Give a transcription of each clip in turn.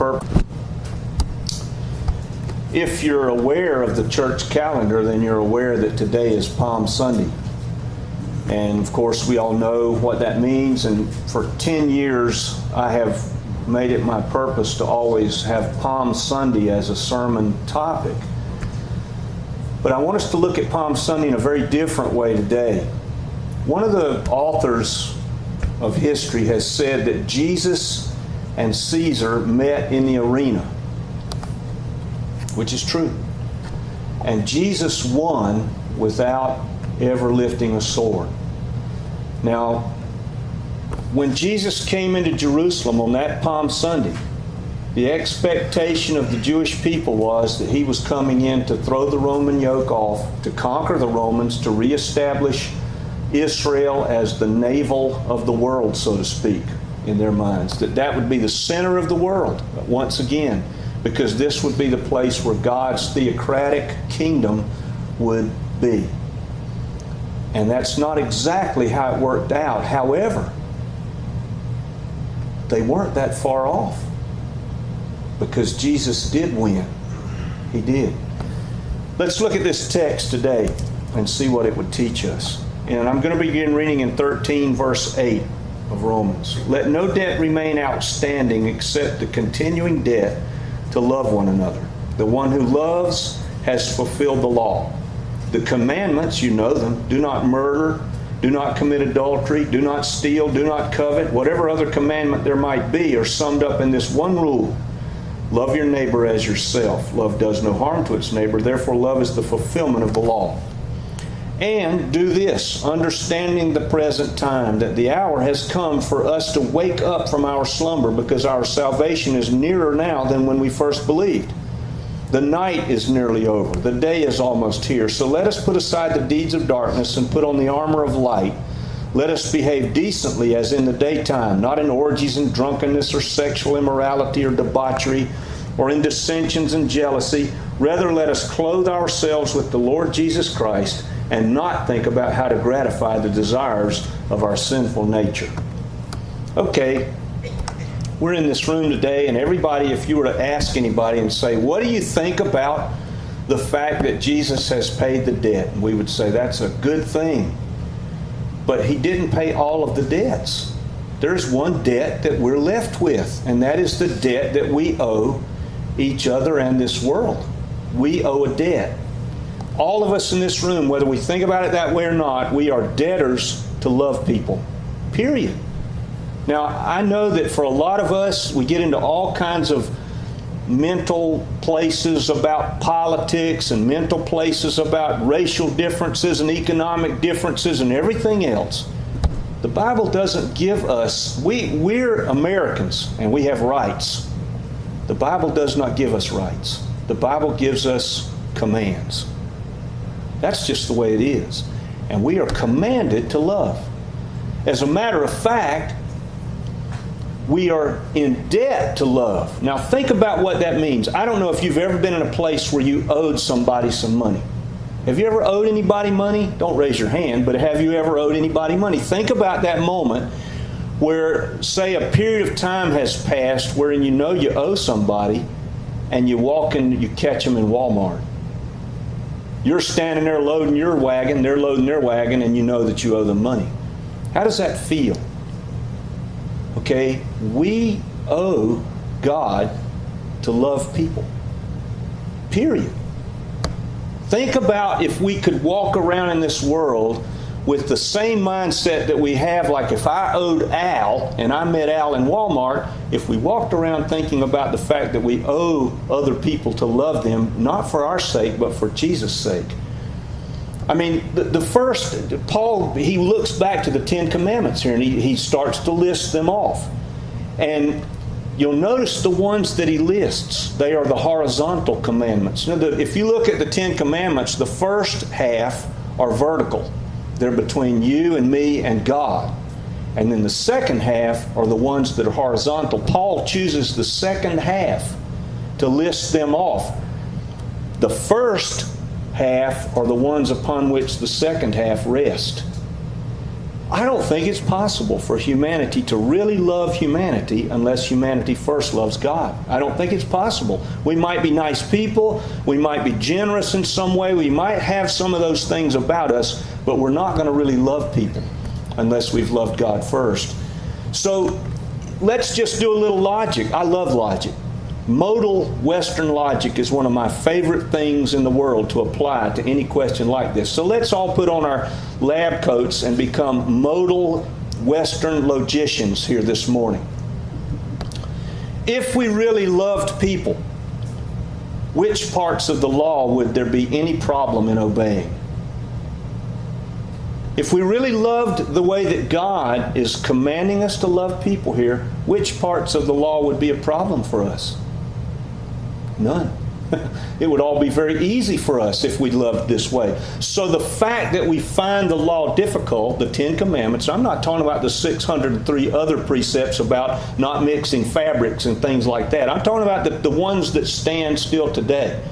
purpose. If you're aware of the church calendar, then you're aware that today is Palm Sunday. And of course, we all know what that means. And for 10 years, I have made it my purpose to always have Palm Sunday as a sermon topic. But I want us to look at Palm Sunday in a very different way today. One of the authors of history has said that Jesus and Caesar met in the arena, which is true. And Jesus won without ever lifting a sword. Now, when Jesus came into Jerusalem on that Palm Sunday, the expectation of the Jewish people was that he was coming in to throw the Roman yoke off, to conquer the Romans, to reestablish Israel as the navel of the world, so to speak, in their minds. That would be the center of the world once again, because this would be the place where God's theocratic kingdom would be. And that's not exactly how it worked out. However, they weren't that far off, because Jesus did win. He did. Let's look at this text today and see what it would teach us. And I'm going to begin reading in 13 verse 8 of Romans. Let no debt remain outstanding except the continuing debt to love one another. The one who loves has fulfilled the law. The commandments, you know them: do not murder, do not commit adultery, do not steal, do not covet. Whatever other commandment there might be are summed up in this one rule: love your neighbor as yourself. Love does no harm to its neighbor, therefore love is the fulfillment of the law. And do this, understanding the present time, that the hour has come for us to wake up from our slumber, because our salvation is nearer now than when we first believed. The night is nearly over. The day is almost here. So let us put aside the deeds of darkness and put on the armor of light. Let us behave decently as in the daytime, not in orgies and drunkenness or sexual immorality or debauchery or in dissensions and jealousy. Rather, let us clothe ourselves with the Lord Jesus Christ and not think about how to gratify the desires of our sinful nature. Okay, we're in this room today, and everybody, if you were to ask anybody and say, what do you think about the fact that Jesus has paid the debt? And we would say, that's a good thing. But he didn't pay all of the debts. There's one debt that we're left with, and that is the debt that we owe each other and this world. We owe a debt. All of us in this room, whether we think about it that way or not, we are debtors to love people. Period. Now, I know that for a lot of us, we get into all kinds of mental places about politics and mental places about racial differences and economic differences and everything else. The Bible doesn't give us, we're Americans and we have rights. The Bible does not give us rights. The Bible gives us commands. That's just the way it is. And we are commanded to love. As a matter of fact, we are in debt to love. Now think about what that means. I don't know if you've ever been in a place where you owed somebody some money. Have you ever owed anybody money? Don't raise your hand, but have you ever owed anybody money? Think about that moment where, say, a period of time has passed wherein you know you owe somebody, and you walk in, you catch them in Walmart. You're standing there loading your wagon, they're loading their wagon, and you know that you owe them money. How does that feel? Okay, we owe God to love people. Period. Think about if we could walk around in this world with the same mindset that we have, like if I owed Al and I met Al in Walmart, if we walked around thinking about the fact that we owe other people to love them, not for our sake, but for Jesus' sake. I mean, the first, Paul, he looks back to the Ten Commandments here and he starts to list them off. And you'll notice the ones that he lists, they are the horizontal commandments. Now, if you look at the Ten Commandments, the first half are vertical. They're between you and me and God. And then the second half are the ones that are horizontal. Paul chooses the second half to list them off. The first half are the ones upon which the second half rest. I don't think it's possible for humanity to really love humanity unless humanity first loves God. I don't think it's possible. We might be nice people. We might be generous in some way. We might have some of those things about us, but we're not going to really love people unless we've loved God first. So let's just do a little logic. I love logic. Modal Western logic is one of my favorite things in the world to apply to any question like this. So let's all put on our lab coats and become modal Western logicians here this morning. If we really loved people, which parts of the law would there be any problem in obeying? If we really loved the way that God is commanding us to love people here, which parts of the law would be a problem for us? None. It would all be very easy for us if we loved this way. So the fact that we find the law difficult, the Ten Commandments, I'm not talking about the 603 other precepts about not mixing fabrics and things like that. I'm talking about the ones that stand still today.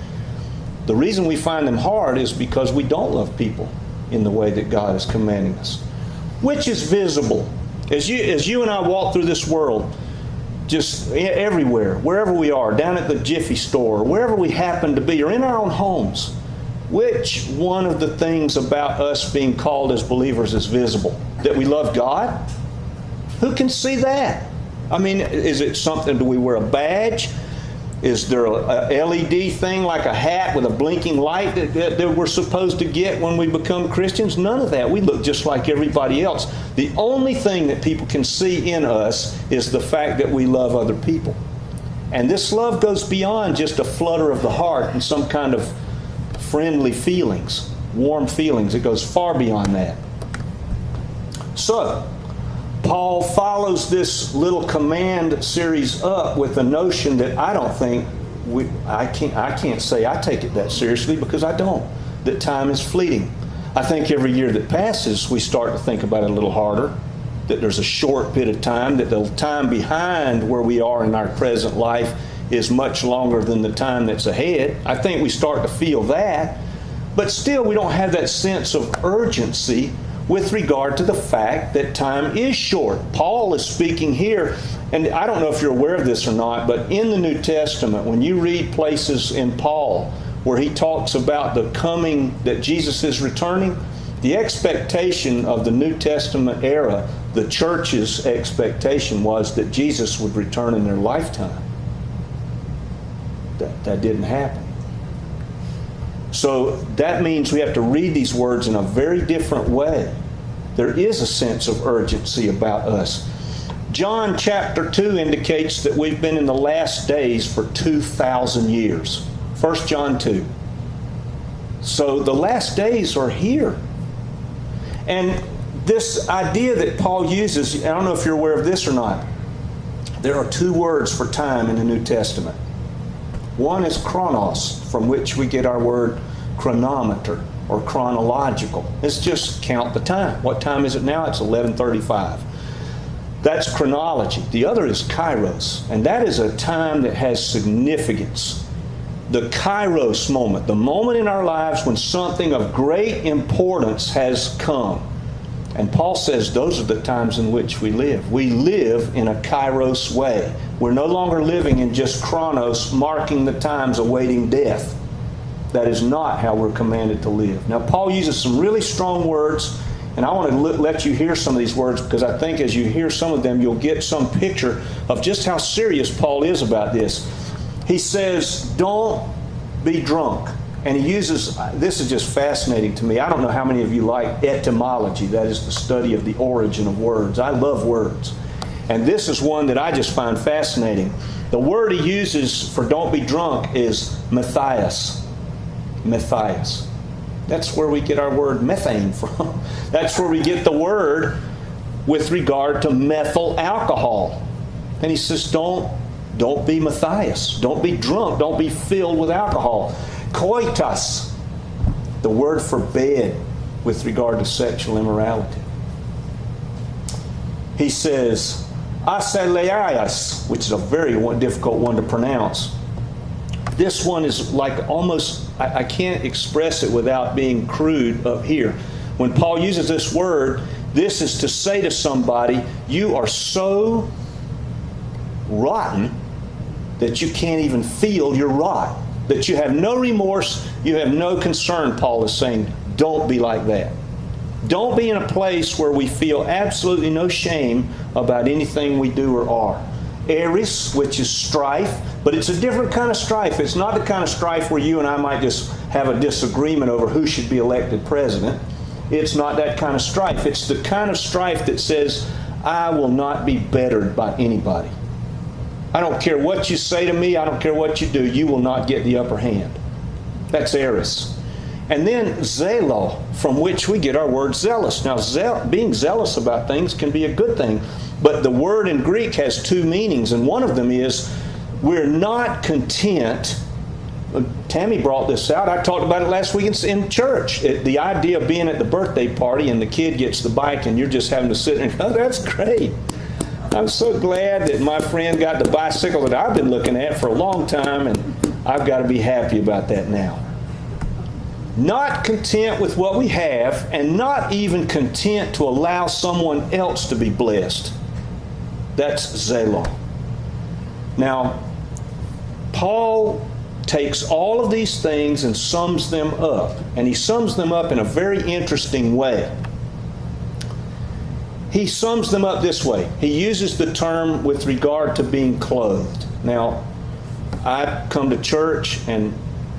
The reason we find them hard is because we don't love people in the way that God is commanding us. Which is visible. As you and I walk through this world, just everywhere, wherever we are, down at the Jiffy store, wherever we happen to be, or in our own homes, which one of the things about us being called as believers is visible? That we love God? Who can see that? I mean, is it something, do we wear a badge? Is there a LED thing like a hat with a blinking light that we're supposed to get when we become Christians? None of that. We look just like everybody else. The only thing that people can see in us is the fact that we love other people. And this love goes beyond just a flutter of the heart and some kind of friendly feelings, warm feelings. It goes far beyond that. So, Paul follows this little command series up with the notion that I don't think, I can't say I take it that seriously because I don't, that time is fleeting. I think every year that passes, we start to think about it a little harder, that there's a short bit of time, that the time behind where we are in our present life is much longer than the time that's ahead. I think we start to feel that, but still we don't have that sense of urgency with regard to the fact that time is short. Paul is speaking here, and I don't know if you're aware of this or not, but in the New Testament, when you read places in Paul where he talks about the coming, that Jesus is returning, the expectation of the New Testament era, the church's expectation was that Jesus would return in their lifetime. That didn't happen. So that means we have to read these words in a very different way. There is a sense of urgency about us. John chapter 2 indicates that we've been in the last days for 2,000 years. 1 John 2. So the last days are here. And this idea that Paul uses, I don't know if you're aware of this or not, there are two words for time in the New Testament. One is chronos, from which we get our word chronometer or chronological. It's just count the time. What time is it now? It's 11:35. That's chronology. The other is kairos, and that is a time that has significance. The kairos moment, the moment in our lives when something of great importance has come. And Paul says those are the times in which we live. We live in a kairos way. We're no longer living in just chronos, marking the times awaiting death. That is not how we're commanded to live. Now, Paul uses some really strong words, and I want to let you hear some of these words because I think as you hear some of them, you'll get some picture of just how serious Paul is about this. He says, don't be drunk. And he uses, this is just fascinating to me. I don't know how many of you like etymology. That is the study of the origin of words. I love words. And this is one that I just find fascinating. The word he uses for don't be drunk is Matthias. Matthias. That's where we get our word methane from. That's where we get the word with regard to methyl alcohol. And he says, don't be Matthias. Don't be drunk. Don't be filled with alcohol. Koitas, the word for bed with regard to sexual immorality. He says, Aseleias, which is a very difficult one to pronounce. This one is like almost, I can't express it without being crude up here. When Paul uses this word, This is to say to somebody, you are so rotten that you can't even feel your rot. That you have no remorse, you have no concern, Paul is saying. Don't be like that. Don't be in a place where we feel absolutely no shame about anything we do or are. Eris, which is strife, but it's a different kind of strife. It's not the kind of strife where you and I might just have a disagreement over who should be elected president. It's not that kind of strife. It's the kind of strife that says, I will not be bettered by anybody. I don't care what you say to me. I don't care what you do. You will not get the upper hand. That's eris. And then zelos, from which we get our word zealous. Now, being zealous about things can be a good thing, but the word in Greek has two meanings, and one of them is we're not content. Tammy brought this out. I talked about it last week in church. The idea of being at the birthday party and the kid gets the bike and you're just having to sit and go, oh, that's great. I'm so glad that my friend got the bicycle that I've been looking at for a long time, and I've got to be happy about that now. Not content with what we have, and not even content to allow someone else to be blessed. That's zelos. Now, Paul takes all of these things and sums them up. And he sums them up in a very interesting way. He sums them up this way. He uses the term with regard to being clothed. Now, I come to church and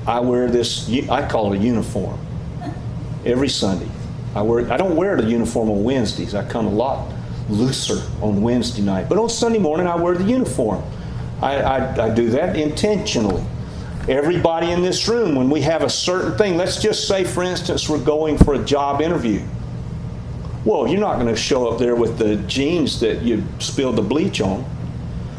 I wear this, I call it a uniform, every Sunday. I don't wear the uniform on Wednesdays. I come a lot looser on Wednesday night. But on Sunday morning, I wear the uniform. I do that intentionally. Everybody in this room, when we have a certain thing, let's just say, for instance, we're going for a job interview. Well, you're not going to show up there with the jeans that you spilled the bleach on,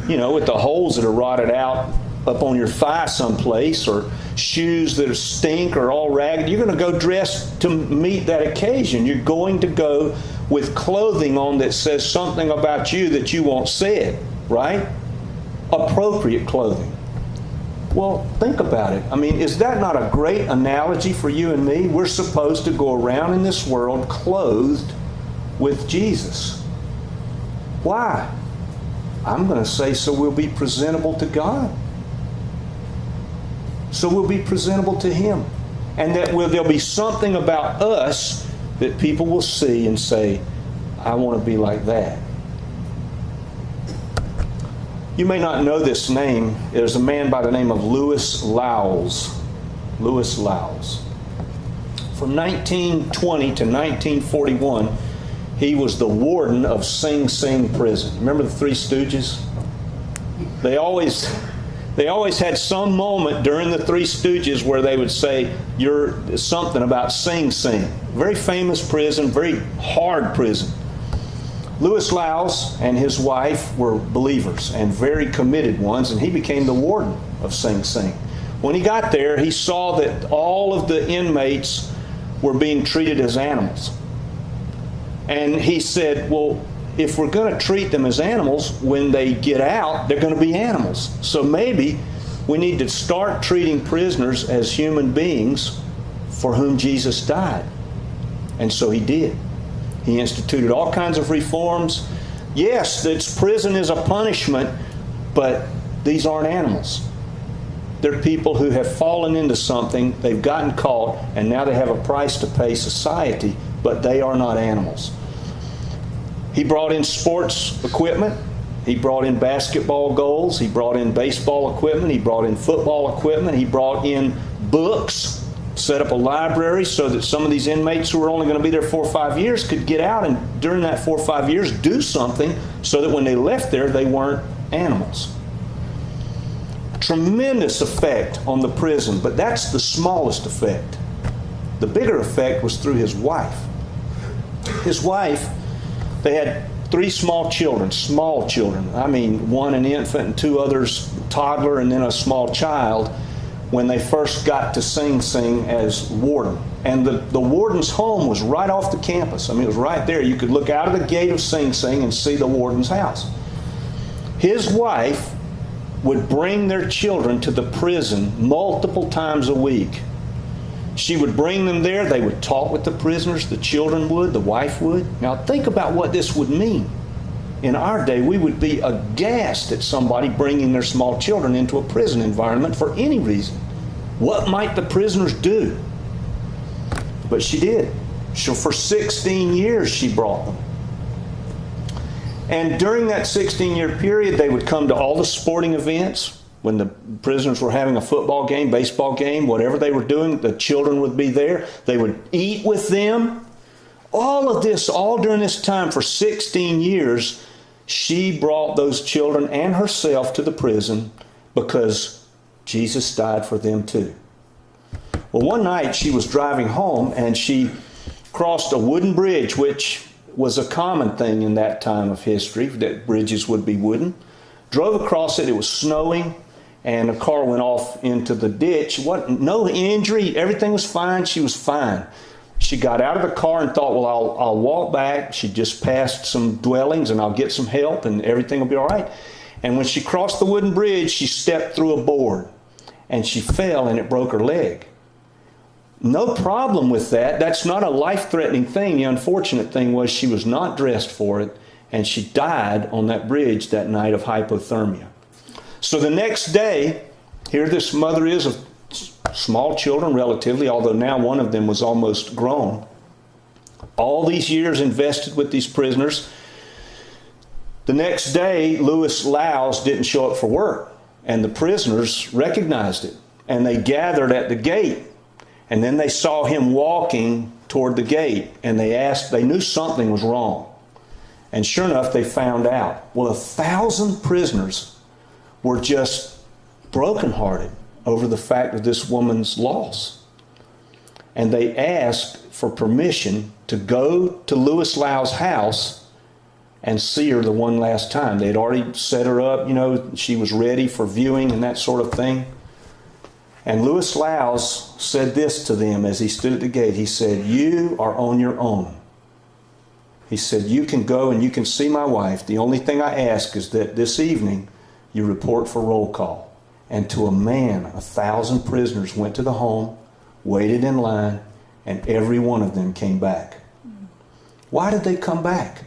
with the holes that are rotted out up on your thigh someplace, or shoes that stink or all ragged. You're going to go dressed to meet that occasion. You're going to go with clothing on that says something about you that you want said, right? Appropriate clothing. Well, think about it. I mean, is that not a great analogy for you and me? We're supposed to go around in this world clothed with Jesus. Why? I'm going to say so we'll be presentable to God. So we'll be presentable to Him. And that there'll be something about us that people will see and say, I want to be like that. You may not know this name. There's a man by the name of Lewis Lowes. Lewis Lowes. From 1920 to 1941, he was the warden of Sing Sing prison. Remember the Three Stooges? They always had some moment during the Three Stooges where they would say, you're something about Sing Sing. Very famous prison, very hard prison. Lewis Lowes and his wife were believers and very committed ones, and he became the warden of Sing Sing. When he got there, he saw that all of the inmates were being treated as animals. And he said, well, if we're going to treat them as animals, when they get out, they're going to be animals. So maybe we need to start treating prisoners as human beings for whom Jesus died. And so he did. He instituted all kinds of reforms. Yes, prison is a punishment, but these aren't animals. They're people who have fallen into something, they've gotten caught, and now they have a price to pay society, but they are not animals. He brought in sports equipment. He brought in basketball goals. He brought in baseball equipment. He brought in football equipment. He brought in books. Set up a library so that some of these inmates who were only going to be there 4 or 5 years could get out and during that 4 or 5 years do something so that when they left there they weren't animals. Tremendous effect on the prison, but that's the smallest effect. The bigger effect was through his wife. His wife, they had 3 small children. I mean, one an infant and 2 others, toddler and then a small child, when they first got to Sing Sing as warden. And the warden's home was right off the campus. I mean, it was right there. You could look out of the gate of Sing Sing and see the warden's house. His wife would bring their children to the prison multiple times a week. She would bring them there. They would talk with the prisoners. The children would. The wife would. Now think about what this would mean. In our day, we would be aghast at somebody bringing their small children into a prison environment for any reason. What might the prisoners do? But she did. So for 16 years, she brought them. And during that 16-year period, they would come to all the sporting events. When the prisoners were having a football game, baseball game, whatever they were doing, the children would be there. They would eat with them. All of this, all during this time for 16 years, she brought those children and herself to the prison because Jesus died for them too. Well, one night she was driving home and she crossed a wooden bridge, which was a common thing in that time of history, that bridges would be wooden. Drove across it. It was snowing. And a car went off into the ditch. No injury. Everything was fine. She was fine. She got out of the car and thought, well, I'll walk back. She just passed some dwellings and I'll get some help and everything will be all right. And when she crossed the wooden bridge, she stepped through a board and she fell and it broke her leg. No problem with that. That's not a life-threatening thing. The unfortunate thing was she was not dressed for it and she died on that bridge that night of hypothermia. So the next day, here this mother is of small children relatively, although now one of them was almost grown. All these years invested with these prisoners. The next day, Louis Laus didn't show up for work, and the prisoners recognized it, and they gathered at the gate, and then they saw him walking toward the gate, and they knew something was wrong. And sure enough, they found out. Well, 1,000 prisoners were just brokenhearted over the fact of this woman's loss. And they asked for permission to go to Louis Laus' house and see her the one last time. They had already set her up, she was ready for viewing and that sort of thing. And Louis Laus said this to them as he stood at the gate. He said, "You are on your own." He said, "You can go and you can see my wife. The only thing I ask is that this evening you report for roll call." And to a man, 1,000 prisoners went to the home, waited in line, and every one of them came back. Why did they come back?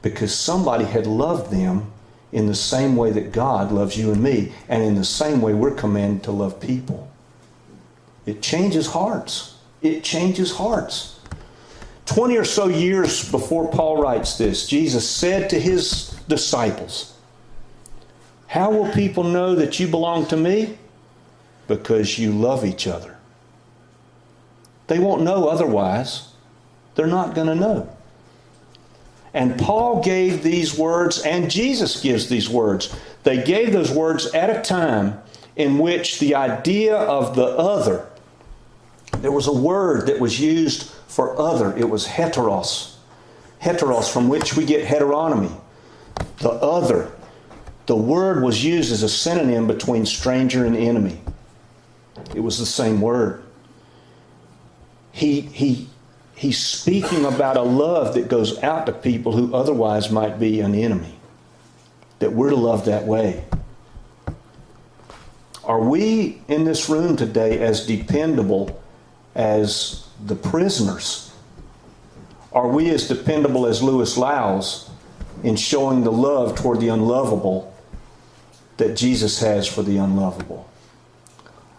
Because somebody had loved them in the same way that God loves you and me, and in the same way we're commanded to love people. It changes hearts. It changes hearts. 20 or so years before Paul writes this, Jesus said to his disciples, "How will people know that you belong to me? Because you love each other." They won't know otherwise. They're not going to know. And Paul gave these words, and Jesus gives these words. They gave those words at a time in which the idea of the other, there was a word that was used for other. It was heteros. Heteros, from which we get heteronomy. The other. The word was used as a synonym between stranger and enemy. It was the same word. He's speaking about a love that goes out to people who otherwise might be an enemy. That we're to love that way. Are we in this room today as dependable as the prisoners? Are we as dependable as Louis Laus in showing the love toward the unlovable that Jesus has for the unlovable?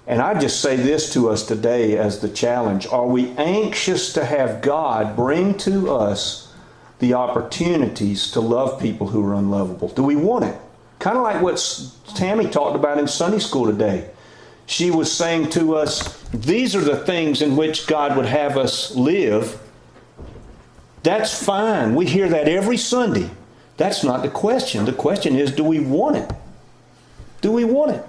And I just say this to us today as the challenge. Are we anxious to have God bring to us the opportunities to love people who are unlovable? Do we want it? Kind of like what Tammy talked about in Sunday school today. She was saying to us, these are the things in which God would have us live. That's fine. We hear that every Sunday. That's not the question. The question is, do we want it? Do we want it?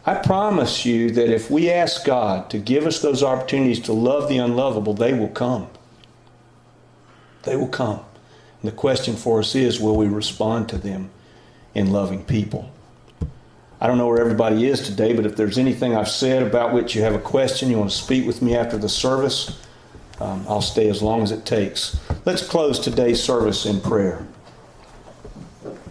I promise you that if we ask God to give us those opportunities to love the unlovable, they will come. They will come. And the question for us is, will we respond to them in loving people? I don't know where everybody is today, but if there's anything I've said about which you have a question, you want to speak with me after the service, I'll stay as long as it takes. Let's close today's service in prayer.